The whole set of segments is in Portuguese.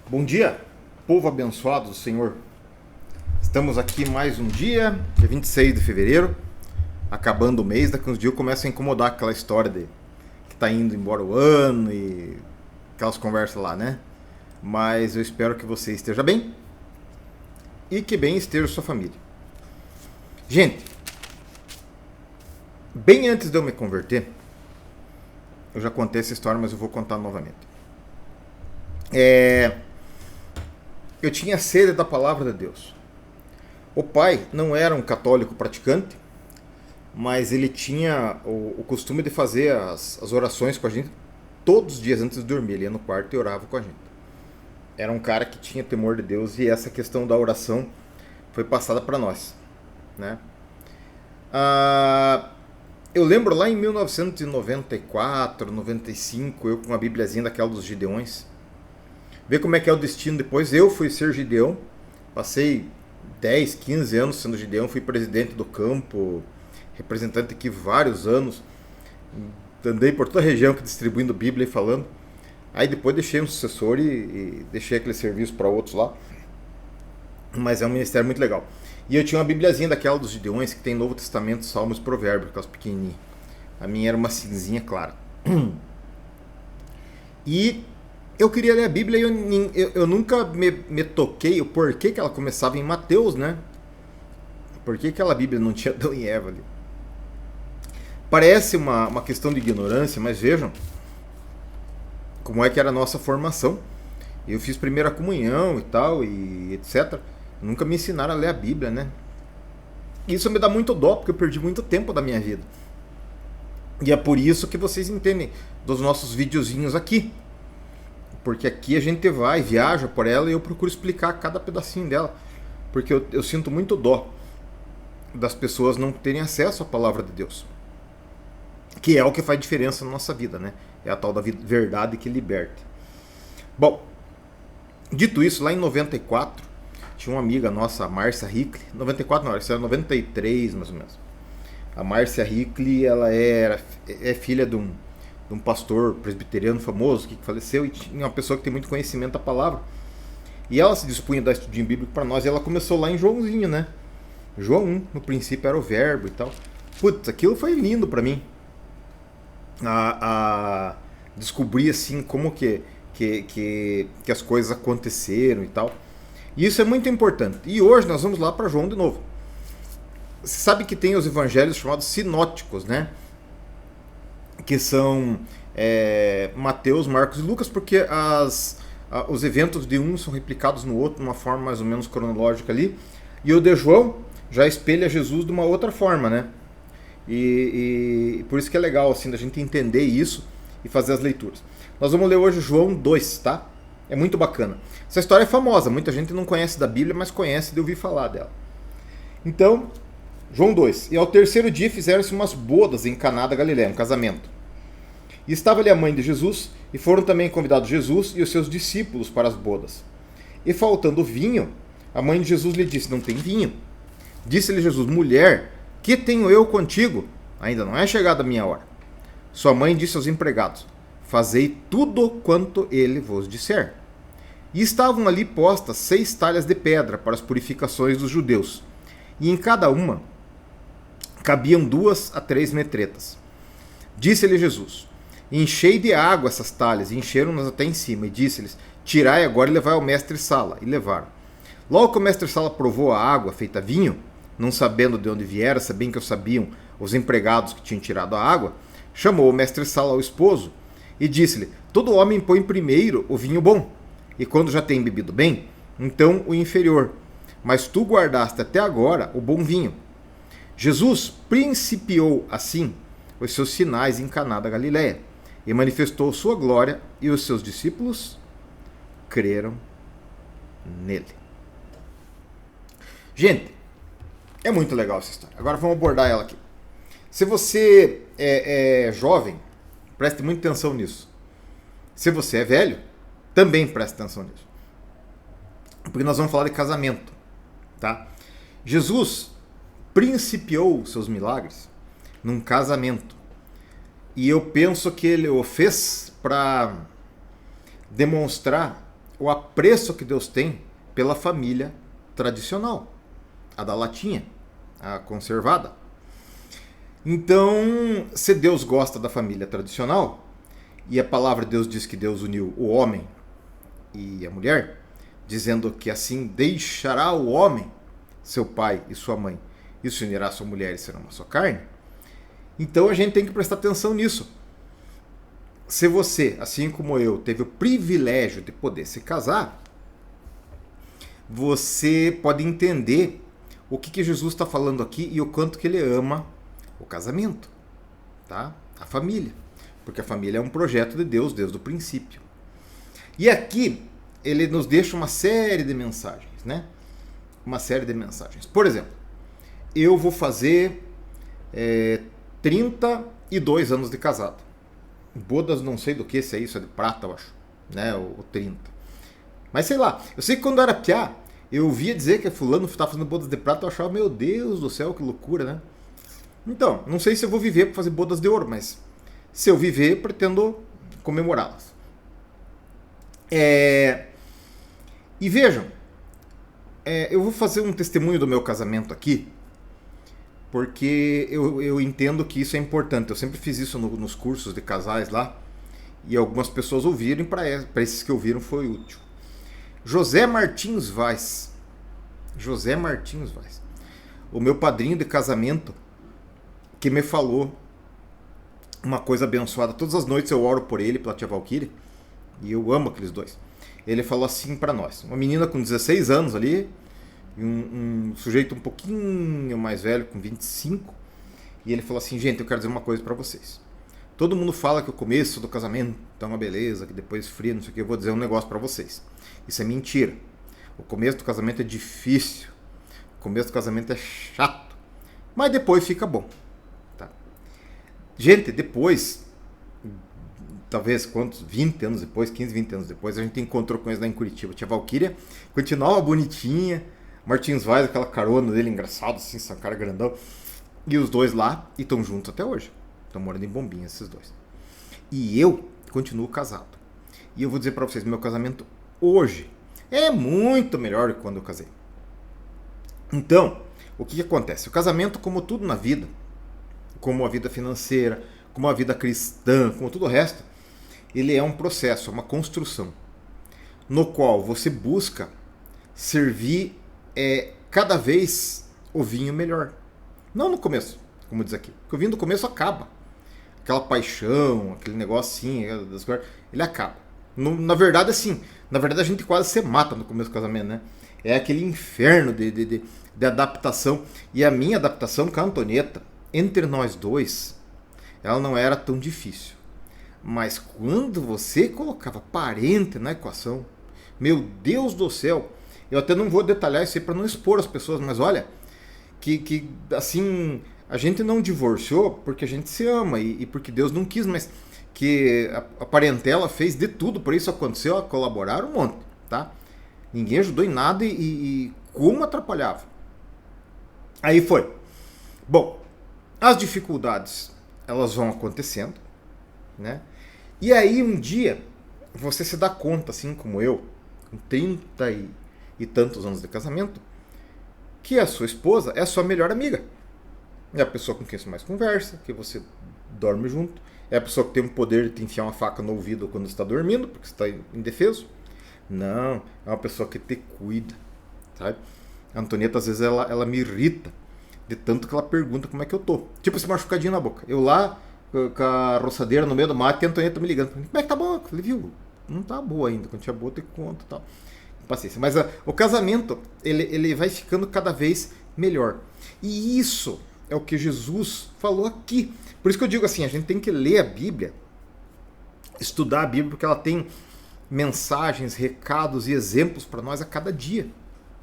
Bom dia, povo abençoado do Senhor. Estamos aqui mais um dia 26 de fevereiro, acabando o mês. Daqui uns dias eu começo a incomodar aquela história de que tá indo embora o ano e aquelas conversas lá, né? Mas eu espero que você esteja bem e que bem esteja sua família. Gente, bem antes de eu me converter, eu já contei essa história, mas eu vou contar novamente. Eu tinha sede da palavra de Deus. O pai não era um católico praticante, mas ele tinha o costume de fazer as orações com a gente todos os dias antes de dormir. Ele ia no quarto e orava com a gente. Era um cara que tinha temor de Deus e essa questão da oração foi passada para nós, né? Eu lembro lá em 1994, 95, eu com uma bibliazinha daquela dos Gideões. Ver como é que é o destino depois. Eu fui ser Gideão, passei 10, 15 anos sendo Gideão, fui presidente do campo, representante aqui vários anos, andei por toda a região que distribuindo Bíblia e falando. Aí depois deixei um sucessor e deixei aquele serviço para outros lá, mas é um ministério muito legal. E eu tinha uma bibliazinha daquela dos Gideões que tem Novo Testamento, Salmos e Provérbios, aquelas pequenininhas. A minha era uma cinzinha clara. E eu queria ler a Bíblia e eu nunca me toquei o porquê que ela começava em Mateus, né? Por que aquela Bíblia não tinha Adão e Eva ali? Parece uma questão de ignorância, mas vejam como é que era a nossa formação. Eu fiz primeira comunhão e tal, e etc. Nunca me ensinaram a ler a Bíblia, né? Isso me dá muito dó, porque eu perdi muito tempo da minha vida. E é por isso que vocês entendem dos nossos videozinhos aqui. Porque aqui a gente vai, viaja por ela e eu procuro explicar cada pedacinho dela. Porque eu sinto muito dó das pessoas não terem acesso à palavra de Deus. Que é o que faz diferença na nossa vida, né? É a tal da verdade que liberta. Bom, dito isso, lá em 94, tinha uma amiga nossa, a Márcia Hickley. 94 não, isso era 93 mais ou menos. A Márcia Hickley, ela é filha de um pastor presbiteriano famoso que faleceu e tinha uma pessoa que tem muito conhecimento da palavra. E ela se dispunha a dar estudinho bíblico para nós e ela começou lá em Joãozinho, né? João 1, no princípio era o verbo e tal. Putz, aquilo foi lindo para mim. A descobrir assim como que as coisas aconteceram e tal. E isso é muito importante. E hoje nós vamos lá para João de novo. Você sabe que tem os evangelhos chamados sinóticos, né? Que são Mateus, Marcos e Lucas, porque os eventos de um são replicados no outro, de uma forma mais ou menos cronológica ali. E o de João já espelha Jesus de uma outra forma, né? E por isso que é legal assim, da gente entender isso e fazer as leituras. Nós vamos ler hoje João 2, tá? É muito bacana. Essa história é famosa, muita gente não conhece da Bíblia, mas conhece de ouvir falar dela. Então, João 2. E ao terceiro dia fizeram-se umas bodas em Caná da Galiléia, um casamento. E estava ali a mãe de Jesus, e foram também convidados Jesus e os seus discípulos para as bodas. E faltando vinho, a mãe de Jesus lhe disse: não tem vinho. Disse-lhe Jesus: mulher, que tenho eu contigo? Ainda não é chegada a minha hora. Sua mãe disse aos empregados: fazei tudo quanto ele vos disser. E estavam ali postas 6 talhas de pedra para as purificações dos judeus, e em cada uma cabiam 2 a 3 metretas. Disse-lhe Jesus: enchei de água essas talhas, e encheram-nas até em cima, e disse-lhes: tirai agora e levai ao mestre-sala. E levaram. Logo que o mestre-sala provou a água feita vinho, não sabendo de onde viera, sabendo que o sabiam os empregados que tinham tirado a água, chamou o mestre-sala ao esposo e disse-lhe: todo homem põe primeiro o vinho bom, e quando já tem bebido bem, então o inferior. Mas tu guardaste até agora o bom vinho. Jesus principiou assim os seus sinais em Caná da Galiléia e manifestou sua glória, e os seus discípulos creram nele. Gente, é muito legal essa história. Agora vamos abordar ela aqui. Se você é jovem, preste muita atenção nisso. Se você é velho, também preste atenção nisso. Porque nós vamos falar de casamento, tá? Jesus principiou seus milagres num casamento. E eu penso que ele o fez para demonstrar o apreço que Deus tem pela família tradicional, a da latinha, a conservada. Então, se Deus gosta da família tradicional, e a palavra de Deus diz que Deus uniu o homem e a mulher, dizendo que assim deixará o homem, seu pai e sua mãe, e se unirá a sua mulher e será uma só carne. Então a gente tem que prestar atenção nisso. Se você, assim como eu, teve o privilégio de poder se casar, você pode entender o que Jesus está falando aqui e o quanto que ele ama o casamento, tá? A família. Porque a família é um projeto de Deus desde o princípio. E aqui ele nos deixa uma série de mensagens, né? Uma série de mensagens. Por exemplo, eu vou fazer 32 anos de casado. Bodas não sei do que, se é isso, é de prata, eu acho, né? O 30. Mas sei lá, eu sei que quando eu era piá, eu ouvia dizer que fulano estava fazendo bodas de prata, eu achava, meu Deus do céu, que loucura, né? Então, não sei se eu vou viver para fazer bodas de ouro, mas se eu viver, pretendo comemorá-las. E vejam, eu vou fazer um testemunho do meu casamento aqui, porque eu entendo que isso é importante. Eu sempre fiz isso nos cursos de casais lá, e algumas pessoas ouviram, e para esses que ouviram foi útil. José Martins Vaz, o meu padrinho de casamento, que me falou uma coisa abençoada. Todas as noites eu oro por ele, pela tia Valquíria, e eu amo aqueles dois. Ele falou assim para nós, uma menina com 16 anos ali, e um sujeito um pouquinho mais velho, com 25, e ele falou assim: gente, eu quero dizer uma coisa para vocês. Todo mundo fala que o começo do casamento é uma beleza, que depois fria, não sei o que. Eu vou dizer um negócio para vocês. Isso é mentira. O começo do casamento é difícil. O começo do casamento é chato. Mas depois fica bom. Tá? Gente, depois, talvez quantos? 20 anos depois, 15, 20 anos depois, a gente encontrou com eles lá em Curitiba. Tia Valquíria continuava bonitinha. Martins Vaz, aquela carona dele, engraçado, assim, essa cara grandão. E os dois lá, e estão juntos até hoje. Estão morando em Bombinhas, esses dois. E eu continuo casado. E eu vou dizer para vocês, meu casamento hoje é muito melhor do que quando eu casei. Então, o que acontece? O casamento, como tudo na vida, como a vida financeira, como a vida cristã, como tudo o resto, ele é um processo, uma construção, no qual você busca servir cada vez o vinho melhor. Não no começo, como diz aqui. Porque o vinho do começo acaba. Aquela paixão, aquele negocinho, ele acaba. Na verdade, assim, a gente quase se mata no começo do casamento, né? É aquele inferno de adaptação. E a minha adaptação com a Antonieta, entre nós dois, ela não era tão difícil. Mas quando você colocava parente na equação, meu Deus do céu, eu até não vou detalhar isso aí para não expor as pessoas, mas olha, que assim, a gente não divorciou porque a gente se ama e porque Deus não quis, mas que a parentela fez de tudo para isso acontecer, ó, colaboraram um monte, tá? Ninguém ajudou em nada e como atrapalhava. Aí foi. Bom, as dificuldades, elas vão acontecendo, né? E aí um dia, você se dá conta, assim como eu, com 30 e tantos anos de casamento, que a sua esposa é a sua melhor amiga. É a pessoa com quem você mais conversa, que você dorme junto. É a pessoa que tem o poder de te enfiar uma faca no ouvido quando você está dormindo, porque você está indefeso. Não, é uma pessoa que te cuida, sabe? A Antonieta, às vezes, ela me irrita de tanto que ela pergunta como é que eu tô. Tipo esse machucadinho na boca. Eu lá, com a roçadeira no meio do mato, e a Antonieta me ligando. Como é que tá bom? Eu falei, viu? Não tá boa ainda. Quando tiver boa, eu te conto e tal. Paciência. Mas o casamento, ele vai ficando cada vez melhor. E isso é o que Jesus falou aqui. Por isso que eu digo assim, a gente tem que ler a Bíblia, estudar a Bíblia, porque ela tem mensagens, recados e exemplos para nós a cada dia,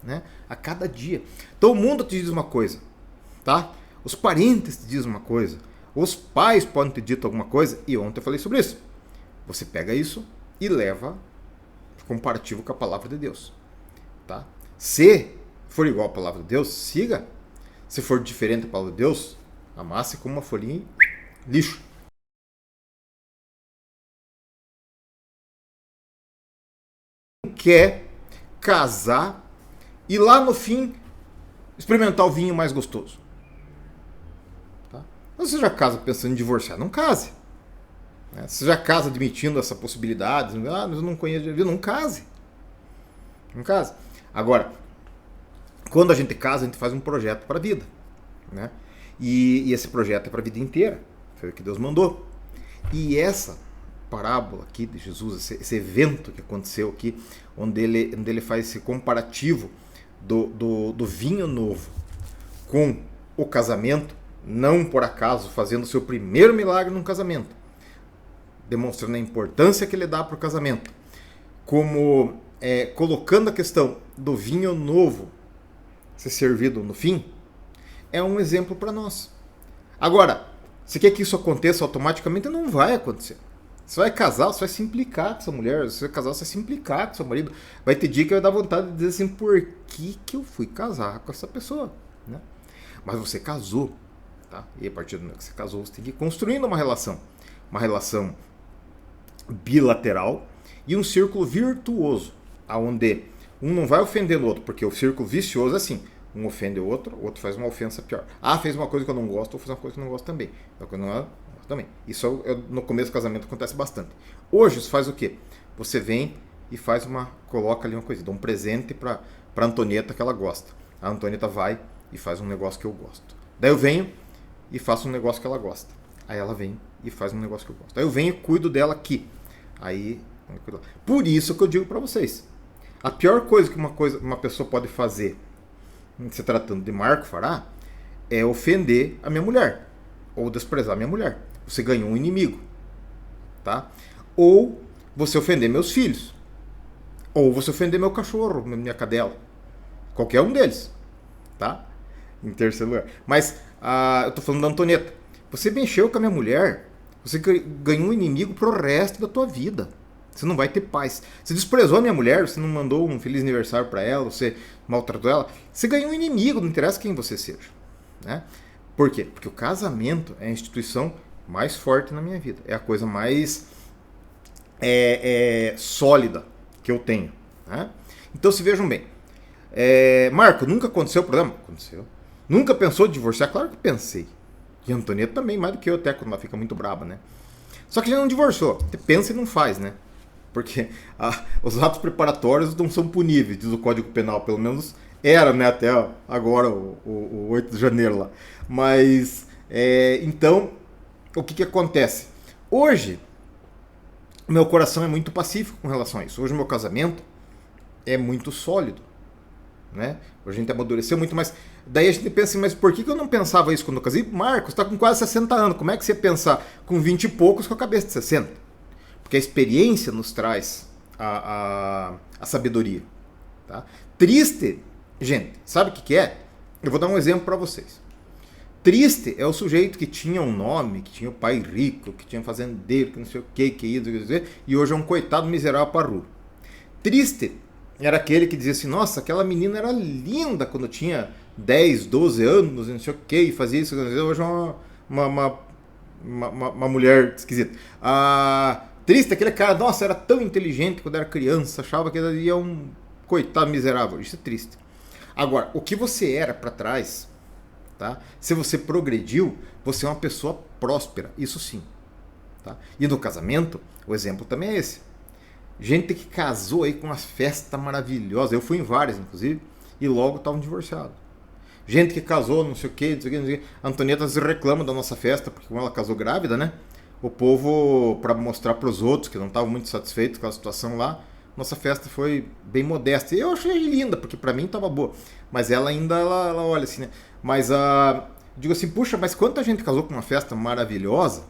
né? A cada dia. Então o mundo te diz uma coisa, tá? Os parentes te dizem uma coisa, os pais podem ter dito alguma coisa, e ontem eu falei sobre isso. Você pega isso e leva comparativo com a palavra de Deus, tá? Se for igual a palavra de Deus, siga. Se for diferente da palavra de Deus, amasse como uma folhinha e lixo. quer casar e lá no fim experimentar o vinho mais gostoso. Tá? Você já casa pensando em divorciar? Não case. Né? Você já casa admitindo essa possibilidade? Ah, mas eu não conheço, não case. Não case. Agora, quando a gente casa, a gente faz um projeto para a vida. Né? E esse projeto é para a vida inteira. Foi o que Deus mandou. E essa parábola aqui de Jesus, esse evento que aconteceu aqui, onde ele faz esse comparativo do vinho novo com o casamento, não por acaso fazendo o seu primeiro milagre num casamento, demonstrando a importância que ele dá para o casamento, como colocando a questão do vinho novo ser servido no fim, é um exemplo para nós. Agora, você quer que isso aconteça automaticamente? Não vai acontecer. Você vai casar, você vai se implicar com essa mulher, você vai casar, você vai se implicar com seu marido. Vai ter dia que vai dar vontade de dizer assim, por que eu fui casar com essa pessoa? Né? Mas você casou, tá? E a partir do momento que você casou, você tem que ir construindo uma relação bilateral e um círculo virtuoso, onde um não vai ofendendo o outro, porque o círculo vicioso é assim, um ofende o outro faz uma ofensa pior. Ah, fez uma coisa que eu não gosto, vou fazer uma coisa que eu não gosto também. Também. Isso no começo do casamento acontece bastante. Hoje você faz o quê? Você vem e coloca ali uma coisa, dá um presente para Antonieta que ela gosta. A Antonieta vai e faz um negócio que eu gosto. Daí eu venho e faço um negócio que ela gosta. Aí ela vem e faz um negócio que eu gosto. Aí eu venho e cuido dela aqui. Aí, por isso que eu digo para vocês, a pior coisa que uma pessoa pode fazer, se tratando de Marco Fará, é ofender a minha mulher ou desprezar a minha mulher. Você ganhou um inimigo, tá? Ou você ofender meus filhos, ou você ofender meu cachorro, minha cadela, qualquer um deles, tá? Em terceiro lugar. Mas eu tô falando da Antonieta. Você mexeu com a minha mulher, você ganhou um inimigo pro resto da tua vida. Você não vai ter paz. Você desprezou a minha mulher, você não mandou um feliz aniversário para ela, você maltratou ela. Você ganhou um inimigo, não interessa quem você seja, né? Por quê? Porque o casamento é a instituição mais forte na minha vida. É a coisa mais sólida que eu tenho. Né? Então se vejam bem. Marco, nunca aconteceu o problema? Aconteceu. Nunca pensou em divorciar? Claro que pensei. E a Antonieta também, mais do que eu até, quando ela fica muito braba, né? Só que a gente não divorciou. Você pensa e não faz, né? Porque os atos preparatórios não são puníveis, diz o Código Penal, pelo menos era, né? Até agora, o 8 de janeiro lá. Mas, então, o que acontece? Hoje, meu coração é muito pacífico com relação a isso. Hoje, meu casamento é muito sólido, né? Hoje a gente amadureceu muito mais. Daí a gente pensa assim, mas por que eu não pensava isso quando eu casei? Marcos, você está com quase 60 anos. Como é que você ia pensar com 20 e poucos com a cabeça de 60? Porque a experiência nos traz a sabedoria. Tá? Triste, gente, sabe o que é? Eu vou dar um exemplo para vocês. Triste é o sujeito que tinha um nome, que tinha o pai rico, que tinha fazendeiro, que não sei o que ia dizer, e hoje é um coitado miserável parru. Triste era aquele que dizia assim, nossa, aquela menina era linda quando tinha 10, 12 anos, não sei o que, e fazia isso, hoje é uma mulher esquisita. Triste aquele cara, nossa, era tão inteligente quando era criança, achava que ele ia um coitado miserável. Isso é triste. Agora, o que você era para trás, tá? Se você progrediu, você é uma pessoa próspera, isso sim. Tá? E no casamento, o exemplo também é esse. Gente que casou aí com uma festa maravilhosa, eu fui em várias, inclusive, e logo estavam divorciados. Gente que casou, não sei o que, não sei o que, não sei o que. A Antonieta se reclama da nossa festa, porque como ela casou grávida, né? O povo, para mostrar para os outros que não estavam muito satisfeitos com a situação lá, nossa festa foi bem modesta. E eu achei linda, porque para mim estava boa. Mas ela ainda, ela olha assim, né? Mas digo assim, puxa, mas quanta gente casou com uma festa maravilhosa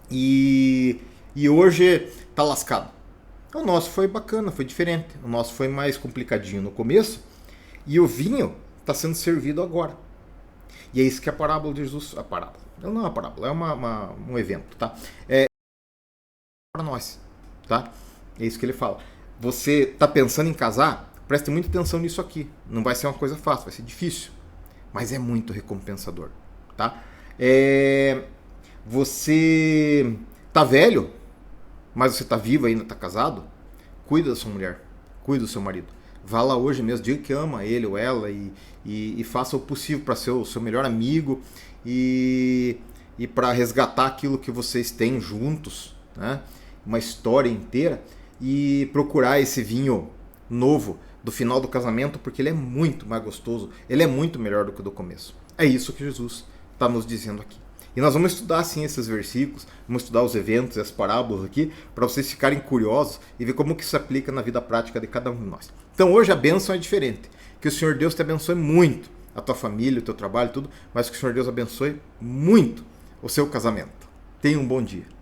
e hoje tá lascado. O nosso foi bacana, foi diferente. O nosso foi mais complicadinho no começo e o vinho está sendo servido agora. E é isso que a parábola de Jesus... A parábola. Ela não é uma parábola, é um evento, tá? É para nós, tá? É isso que ele fala. Você está pensando em casar? Preste muita atenção nisso aqui. Não vai ser uma coisa fácil, vai ser difícil. Mas é muito recompensador, tá? Você tá velho, mas você tá vivo ainda, tá casado? Cuida da sua mulher. cuide do seu marido. Vá lá hoje mesmo, diga que ama ele ou ela e faça o possível para ser o seu melhor amigo e para resgatar aquilo que vocês têm juntos, né? Uma história inteira, e procurar esse vinho novo do final do casamento, porque ele é muito mais gostoso, ele é muito melhor do que o do começo. É isso que Jesus está nos dizendo aqui. E nós vamos estudar sim esses versículos, vamos estudar os eventos e as parábolas aqui, para vocês ficarem curiosos e ver como que isso se aplica na vida prática de cada um de nós. Então hoje a bênção é diferente. Que o Senhor Deus te abençoe muito, a tua família, o teu trabalho, tudo, mas que o Senhor Deus abençoe muito o seu casamento. Tenha um bom dia.